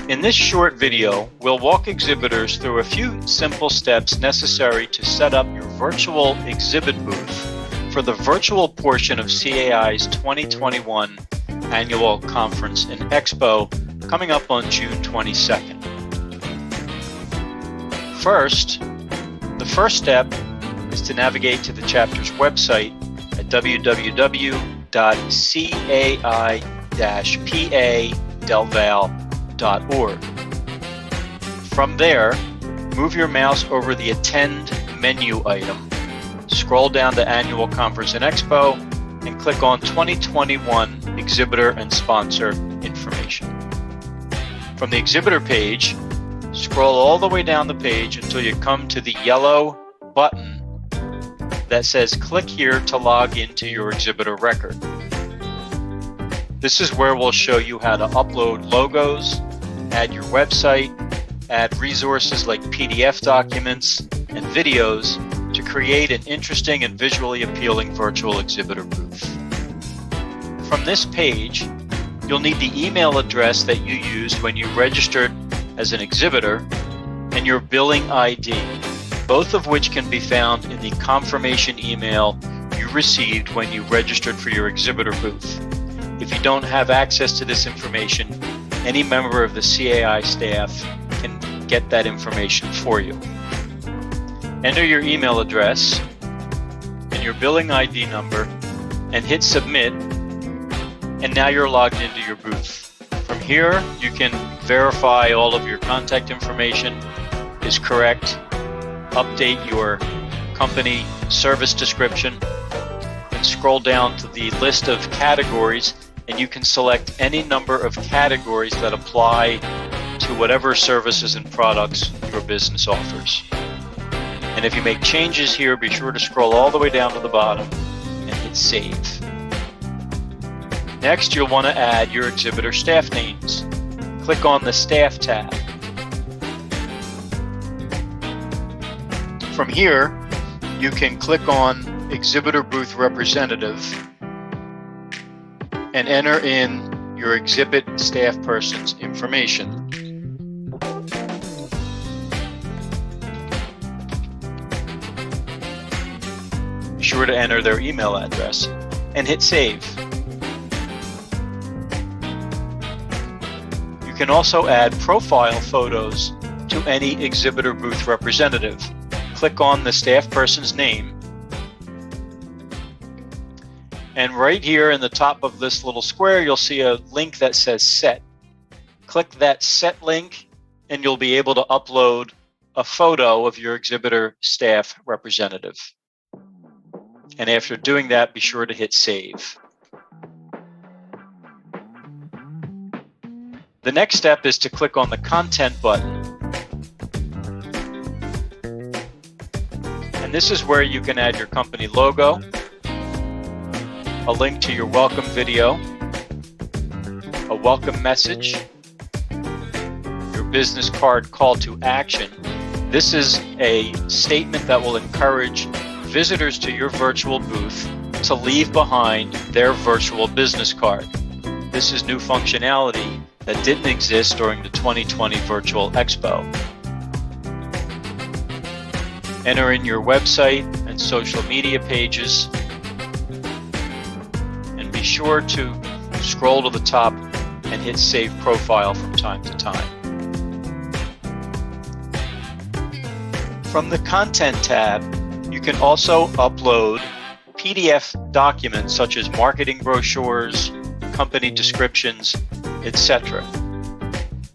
In this short video, we'll walk exhibitors through a few simple steps necessary to set up your virtual exhibit booth for the virtual portion of CAI's 2021 Annual Conference and Expo coming up on June 22nd. The first step is to navigate to the chapter's website at www.cai-pa-delval.org. From there, move your mouse over the Attend menu item, scroll down to Annual Conference and Expo, and click on 2021 Exhibitor and Sponsor Information. From the exhibitor page, scroll all the way down the page until you come to the yellow button that says click here to log into your exhibitor record. This is where we'll show you how to upload logos, add your website, add resources like PDF documents and videos to create an interesting and visually appealing virtual exhibitor booth. From this page, you'll need the email address that you used when you registered as an exhibitor and your billing ID, both of which can be found in the confirmation email you received when you registered for your exhibitor booth. If you don't have access to this information, any member of the CAI staff can get that information for you. Enter your email address and your billing ID number and hit submit, and now you're logged into your booth. From here, you can verify all of your contact information is correct, update your company service description, and scroll down to the list of categories, and you can select any number of categories that apply to whatever services and products your business offers. And if you make changes here, be sure to scroll all the way down to the bottom and hit save. Next, you'll want to add your exhibitor staff names. Click on the Staff tab. From here, you can click on Exhibitor Booth Representative and enter in your exhibit staff person's information. Be sure to enter their email address and hit save. You can also add profile photos to any exhibitor booth representative. Click on the staff person's name, and right here in the top of this little square you'll see a link that says Set. Click that Set link and you'll be able to upload a photo of your exhibitor staff representative. And after doing that, be sure to hit Save. The next step is to click on the Content button. And this is where you can add your company logo, a link to your welcome video, a welcome message, your business card call to action. This is a statement that will encourage visitors to your virtual booth to leave behind their virtual business card. This is new functionality that didn't exist during the 2020 Virtual Expo. Enter in your website and social media pages, and be sure to scroll to the top and hit Save Profile from time to time. From the Content tab, you can also upload PDF documents such as marketing brochures, company descriptions, etc.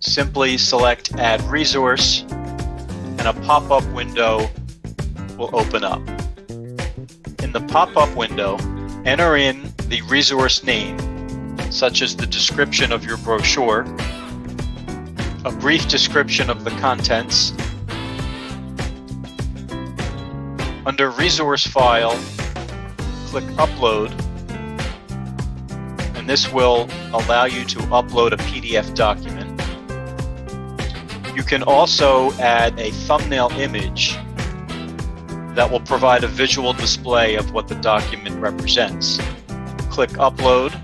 Simply select Add Resource, and a pop-up window will open up. In the pop-up window, enter in the resource name, such as the description of your brochure, a brief description of the contents. Under Resource File, click Upload, and this will allow you to upload a PDF document. You can also add a thumbnail image that will provide a visual display of what the document represents. Click Upload,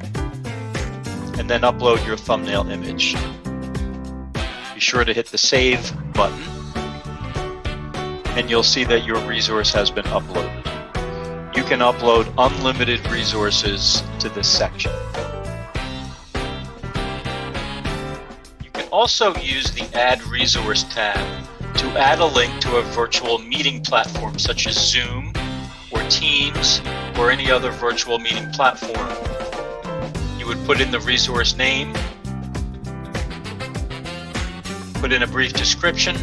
and then upload your thumbnail image. Be sure to hit the Save button, and you'll see that your resource has been uploaded. You can upload unlimited resources to this section. You can also use the Add Resource tab to add a link to a virtual meeting platform such as Zoom or Teams or any other virtual meeting platform. You would put in the resource name, put in a brief description.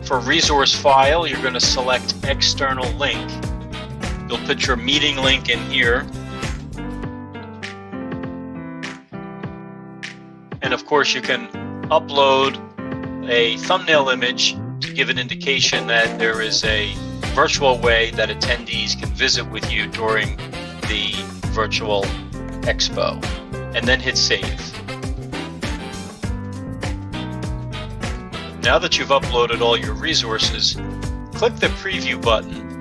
For resource file, you're going to select External Link. You'll put your meeting link in here. And of course, you can upload a thumbnail image to give an indication that there is a virtual way that attendees can visit with you during the virtual expo, and then hit Save. Now that you've uploaded all your resources, click the Preview button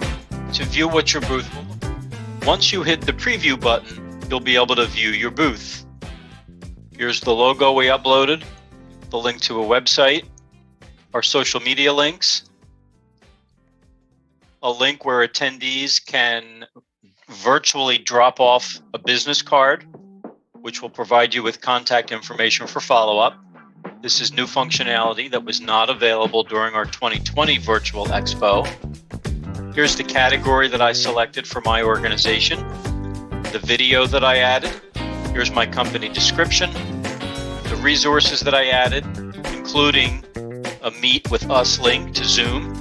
to view what your booth will look like. Once you hit the Preview button, you'll be able to view your booth. Here's the logo we uploaded, the link to a website, our social media links, a link where attendees can virtually drop off a business card, which will provide you with contact information for follow-up. This is new functionality that was not available during our 2020 virtual expo. Here's the category that I selected for my organization, the video that I added. Here's my company description, the resources that I added, including a Meet with Us link to Zoom,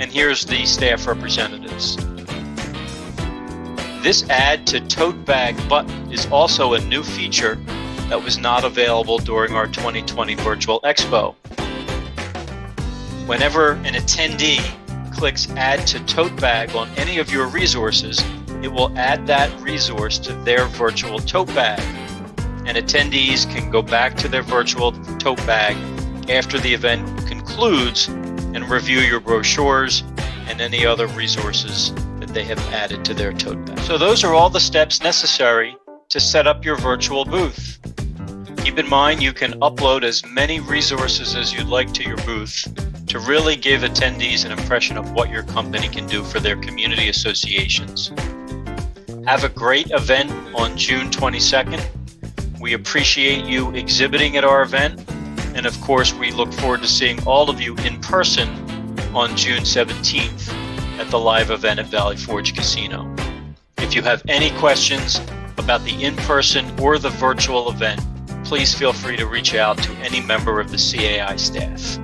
and here's the staff representatives. This Add to Tote Bag button is also a new feature that was not available during our 2020 virtual expo. Whenever an attendee clicks Add to Tote Bag on any of your resources, it will add that resource to their virtual tote bag, and attendees can go back to their virtual tote bag after the event concludes and review your brochures and any other resources that they have added to their tote bag. So those are all the steps necessary to set up your virtual booth. Keep in mind you can upload as many resources as you'd like to your booth to really give attendees an impression of what your company can do for their community associations. Have a great event on June 22nd. We appreciate you exhibiting at our event. And of course, we look forward to seeing all of you in person on June 17th at the live event at Valley Forge Casino. If you have any questions about the in-person or the virtual event, please feel free to reach out to any member of the CAI staff.